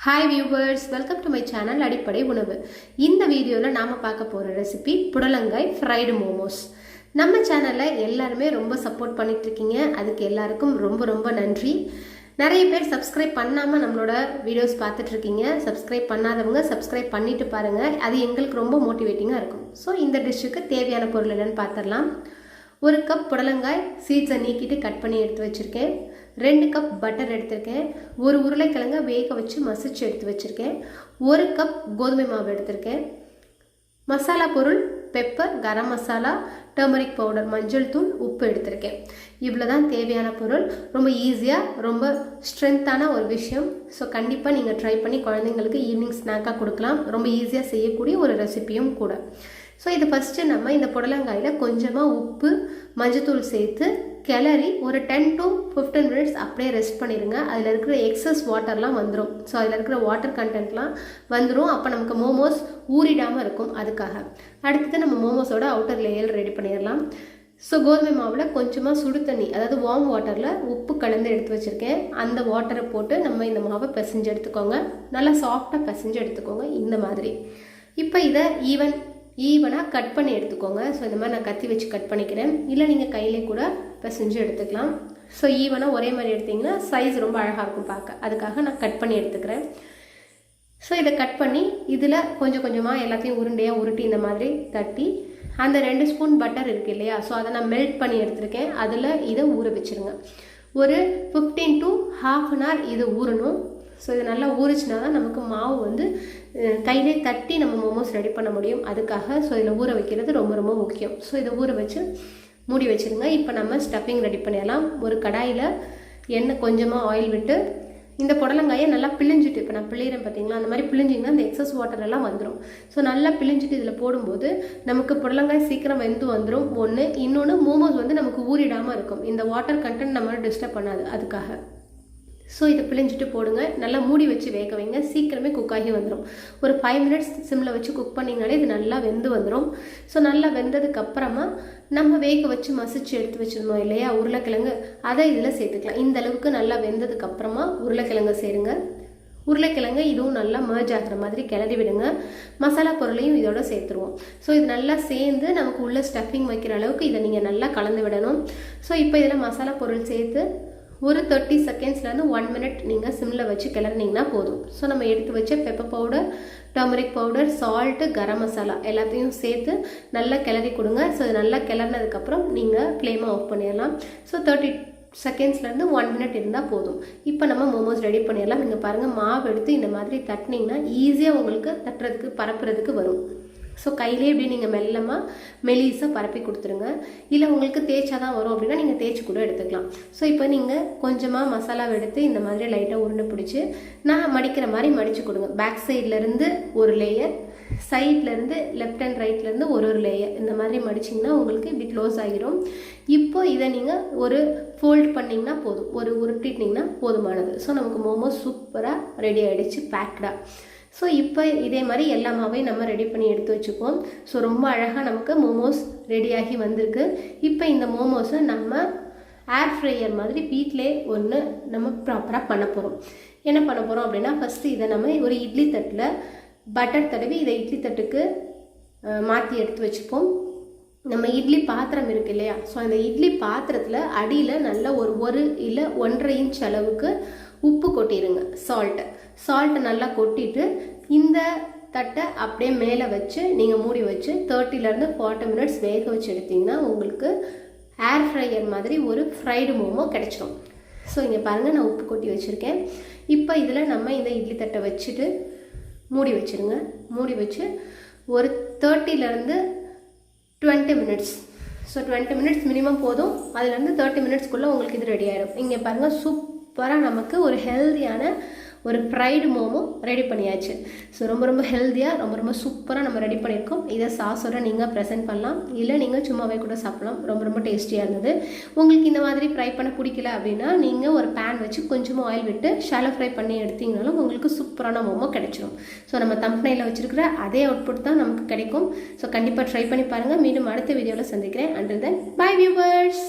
Hi viewers, welcome to my channel அடிப்படை உணவு. இந்த வீடியோல நாம பார்க்க போற ரெசிபி புடலங்காய் ஃப்ரைடு மோமோஸ். நம்ம சேனல்ல எல்லாரும் ரொம்ப சப்போர்ட் பண்ணிட்டு இருக்கீங்க. அதுக்கு எல்லாருக்கும் ரொம்ப நன்றி. நிறைய பேர் சப்ஸ்கிரைப் பண்ணாம நம்மளோட வீடியோஸ் பார்த்துட்டு இருக்கீங்க. சப்ஸ்கிரைப் பண்ணாதவங்க சப்ஸ்கிரைப் பண்ணிட்டு பாருங்க. அது எங்களுக்கு ரொம்ப மோட்டிவேட்டிங்கா இருக்கும். சோ இந்த டிஷ்க்கு தேவையான பொருள் என்னன்னு பார்த்தறலாம். 1 கப் புடலங்காய் சீட்ஸை நீக்கிட்டு கட் பண்ணி எடுத்து வச்சிருக்கேன். 2 கப் பட்டர் எடுத்திருக்கேன். 1 உருளைக்கிழங்கை வேக வச்சு மசிச்சு எடுத்து வச்சிருக்கேன். 1 கப் கோதுமை மாவு எடுத்திருக்கேன். மசாலா பொருள் pepper, garam masala, turmeric powder, மஞ்சள் தூள், உப்பு எடுத்திருக்கேன். இவ்வளோதான் தேவையான பொருள். ரொம்ப ஈஸியாக ரொம்ப ஸ்ட்ரென்த்தான ஒரு விஷயம். ஸோ கண்டிப்பாக நீங்கள் ட்ரை பண்ணி குழந்தைங்களுக்கு ஈவினிங் ஸ்நாக்காக கொடுக்கலாம். ரொம்ப ஈஸியாக செய்யக்கூடிய ஒரு ரெசிபியும் கூட. ஸோ இது ஃபஸ்ட்டு நம்ம இந்த புடலங்காயில் கொஞ்சமாக உப்பு, மஞ்சத்தூள் சேர்த்து கிளறி ஒரு 10 to 15 மினிட்ஸ் அப்படியே ரெஸ்ட் பண்ணிடுங்க. அதில் இருக்கிற எக்ஸஸ் வாட்டர்லாம் வந்துடும். ஸோ அதில் இருக்கிற வாட்டர் கண்டென்ட்லாம் வந்துடும். அப்போ நமக்கு மோமோஸ் ஊறிடாமல் இருக்கும். அதுக்காக அடுத்தது நம்ம மோமோஸோட அவுட்டர் லேயர் ரெடி பண்ணிடலாம். ஸோ கோதுமை மாவில் கொஞ்சமாக சுடு தண்ணி, அதாவது வார்ம் வாட்டரில் உப்பு கலந்து எடுத்து வச்சுருக்கேன். அந்த வாட்டரை போட்டு நம்ம இந்த மாவை பிசைஞ்சு எடுத்துக்கோங்க. நல்லா சாஃப்டாக பிசைஞ்சு எடுத்துக்கோங்க இந்த மாதிரி. இப்போ இதை ஈவனாக கட் பண்ணி எடுத்துக்கோங்க. ஸோ இந்த மாதிரி நான் கத்தி வச்சு கட் பண்ணிக்கிறேன். இல்லை நீங்கள் கையிலே கூட பிசைஞ்சு எடுத்துக்கலாம். ஸோ ஈவனாக ஒரே மாதிரி எடுத்திங்கன்னா சைஸ் ரொம்ப அழகாக இருக்கும் பார்க்க. அதுக்காக நான் கட் பண்ணி எடுத்துக்கிறேன். ஸோ இதை கட் பண்ணி இதில் கொஞ்சம் கொஞ்சமாக எல்லாத்தையும் உருண்டையாக உருட்டி இந்த மாதிரி தட்டி அந்த 2 ஸ்பூன் பட்டர் இருக்குது இல்லையா, ஸோ அதை நான் மெல்ட் பண்ணி எடுத்துருக்கேன். அதில் இதை ஊற வச்சுருங்க. ஒரு 15 to half an hour இது ஊறணும். ஸோ இது நல்லா ஊறிச்சுனா தான் நமக்கு மாவு வந்து கையிலே தட்டி நம்ம மோமோஸ் ரெடி பண்ண முடியும். அதுக்காக ஸோ இதில் ஊற வைக்கிறது ரொம்ப முக்கியம். ஸோ இதை ஊற வச்சு மூடி வச்சுருங்க. இப்போ நம்ம ஸ்டஃபிங் ரெடி பண்ணிடலாம். ஒரு கடாயில் எண்ணெய் கொஞ்சமாக ஆயில் விட்டு இந்த புடலங்காயை நல்லா பிழிஞ்சிட்டு, இப்போ நான் பிழிகிறேன் பார்த்தீங்களா, அந்த மாதிரி பிழிஞ்சிங்கன்னா அந்த எக்ஸஸ் வாட்டர் எல்லாம் வந்துடும். ஸோ நல்லா பிழிஞ்சிட்டு இதில் போடும்போது நமக்கு புடலங்காய் சீக்கிரம் வெந்து வந்துடும். இன்னொன்று மோமோஸ் வந்து நமக்கு ஊறிடாமல் இருக்கும். இந்த வாட்டர் கண்டென்ட் நம்ம டிஸ்டர்ப் பண்ணாது. அதுக்காக ஸோ இதை பிழிஞ்சிட்டு போடுங்க. நல்லா மூடி வச்சு வேக வைங்க. சீக்கிரமே குக் ஆகி வந்துடும். ஒரு 5 மினிட்ஸ் சிம்மில் வச்சு குக் பண்ணிங்கனாலே இது நல்லா வெந்து வந்துடும். ஸோ நல்லா வெந்ததுக்கு அப்புறமா நம்ம வேக வச்சு மசிச்சு எடுத்து வச்சுருந்தோம் இல்லையா உருளைக்கிழங்கு, அதை இதில் சேர்த்துக்கலாம். இந்த அளவுக்கு நல்லா வெந்ததுக்கு அப்புறமா உருளைக்கிழங்கு சேருங்க. உருளைக்கிழங்கு இதுவும் நல்லா மர்ஜ் ஆகிற மாதிரி கிளறி விடுங்க. மசாலா பொருளையும் இதோட சேர்த்துருவோம். ஸோ இது நல்லா சேர்ந்து நமக்கு உள்ள ஸ்டஃபிங் வைக்கிற அளவுக்கு இதை நீங்கள் நல்லா கலந்து விடணும். ஸோ இப்போ இதில் மசாலா பொருள் சேர்த்து ஒரு 30 செகண்ட்ஸ்லேருந்து 1 மினிட் நீங்கள் சிம்மில் வச்சு கிளறினீங்கன்னா போதும். ஸோ நம்ம எடுத்து வச்ச pepper powder, turmeric powder, salt, garam masala எல்லாத்தையும் சேர்த்து நல்லா கிளறி கொடுங்க. ஸோ இது நல்லா கிளறினதுக்கப்புறம் நீங்கள் ஃப்ளேமை ஆஃப் பண்ணிடலாம். ஸோ 30 செகண்ட்ஸ்லேருந்து 1 மினிட் இருந்தால் போதும். இப்போ நம்ம மோமோஸ் ரெடி பண்ணிடலாம். நீங்கள் பாருங்கள், மாவு எடுத்து இந்த மாதிரி தட்டினீங்கன்னா ஈஸியாக உங்களுக்கு தட்டுறதுக்கு பரப்புறதுக்கு வரும். ஸோ கையிலே இப்படி நீங்கள் மெலிசாக பரப்பி கொடுத்துருங்க. இல்லை உங்களுக்கு தேய்ச்சா தான் வரும் அப்படின்னா நீங்கள் தேய்ச்சி கூட எடுத்துக்கலாம். ஸோ இப்போ நீங்கள் கொஞ்சமாக மசாலாவை எடுத்து இந்த மாதிரி லைட்டாக உருண்டை பிடிச்சி நான் மடிக்கிற மாதிரி மடித்து கொடுங்க. பேக் சைட்லேருந்து ஒரு லேயர், சைட்லேருந்து லெஃப்ட் அண்ட் ரைட்லேருந்து ஒரு லேயர், இந்த மாதிரி மடிச்சிங்கன்னா உங்களுக்கு இப்படி க்ளோஸ் ஆகிரும். இப்போ இதை நீங்கள் ஒரு ஃபோல்ட் பண்ணிங்கன்னா போதும், ஒரு உருட்டிட்டிங்கன்னா போதுமானது. ஸோ நமக்கு மோமோஸ் சூப்பராக ரெடி ஆகிடுச்சு பேக்டாக. ஸோ இப்போ இதே மாதிரி எல்லா மாவையும் நம்ம ரெடி பண்ணி எடுத்து வச்சுப்போம். ஸோ ரொம்ப அழகாக நமக்கு மோமோஸ் ரெடியாகி வந்திருக்கு. இப்போ இந்த மோமோஸை நம்ம ஏர் ஃப்ரையர் மாதிரி வீட்டிலே ஒன்று நம்ம ப்ராப்பராக பண்ண போகிறோம். என்ன பண்ண போகிறோம் அப்படின்னா, ஃபஸ்ட்டு இதை நம்ம ஒரு இட்லி தட்டில் பட்டர் தடவி இதை இட்லி தட்டுக்கு மாற்றி எடுத்து வச்சுப்போம். நம்ம இட்லி பாத்திரம் இருக்கு இல்லையா, ஸோ அந்த இட்லி பாத்திரத்தில் அடியில் நல்ல ஒரு இல்லை 1.5 இன்ச் அளவுக்கு உப்பு கொட்டிடுங்க. சால்ட்டை நல்லா கொட்டிட்டு இந்த தட்டை அப்படியே மேலே வச்சு நீங்கள் மூடி வச்சு 30லேருந்து 40 மினிட்ஸ் வேக வச்சு எடுத்திங்கன்னா உங்களுக்கு ஏர் ஃப்ரையர் மாதிரி ஒரு ஃப்ரைடு மோமோ கிடைச்சிடும். ஸோ இங்கே பாருங்கள், நான் உப்பு கொட்டி வச்சுருக்கேன். இப்போ இதில் நம்ம இந்த இட்லி தட்டை வச்சுட்டு மூடி வச்சுருங்க. மூடி வச்சு ஒரு 30லேருந்து 20 மினிட்ஸ், ஸோ 20 மினிட்ஸ் மினிமம் போதும். அதுலேருந்து 30 மினிட்ஸ்க்குள்ளே உங்களுக்கு இது ரெடி ஆகிடும். இங்கே பாருங்கள், சூப்பராக நமக்கு ஒரு ஹெல்தியான ஒரு ஃப்ரைடு மோமோ ரெடி பண்ணியாச்சு. ஸோ ரொம்ப ஹெல்த்தியாக ரொம்ப சூப்பராக நம்ம ரெடி பண்ணியிருக்கோம். இதை சாஸோட நீங்கள் ப்ரெசென்ட் பண்ணலாம், இல்லை நீங்கள் சும்மாவே கூட சாப்பிடலாம். ரொம்ப டேஸ்டியாக இருந்தது. உங்களுக்கு இந்த மாதிரி ஃப்ரை பண்ண பிடிக்கல அப்படின்னா நீங்கள் ஒரு பேன் வச்சு கொஞ்சமாக ஆயில் விட்டு ஷாலோ ஃப்ரை பண்ணி எடுத்தீங்கனாலும் உங்களுக்கு சூப்பரான மோமோ கிடைச்சிடும். ஸோ நம்ம தம்ப்நெயிலில் வச்சுருக்கிற அதே அவுட்புட் தான் நமக்கு கிடைக்கும். ஸோ கண்டிப்பாக ட்ரை பண்ணி பாருங்கள். மீண்டும் அடுத்த வீடியோவில் சந்திக்கிறேன். Until then bye viewers.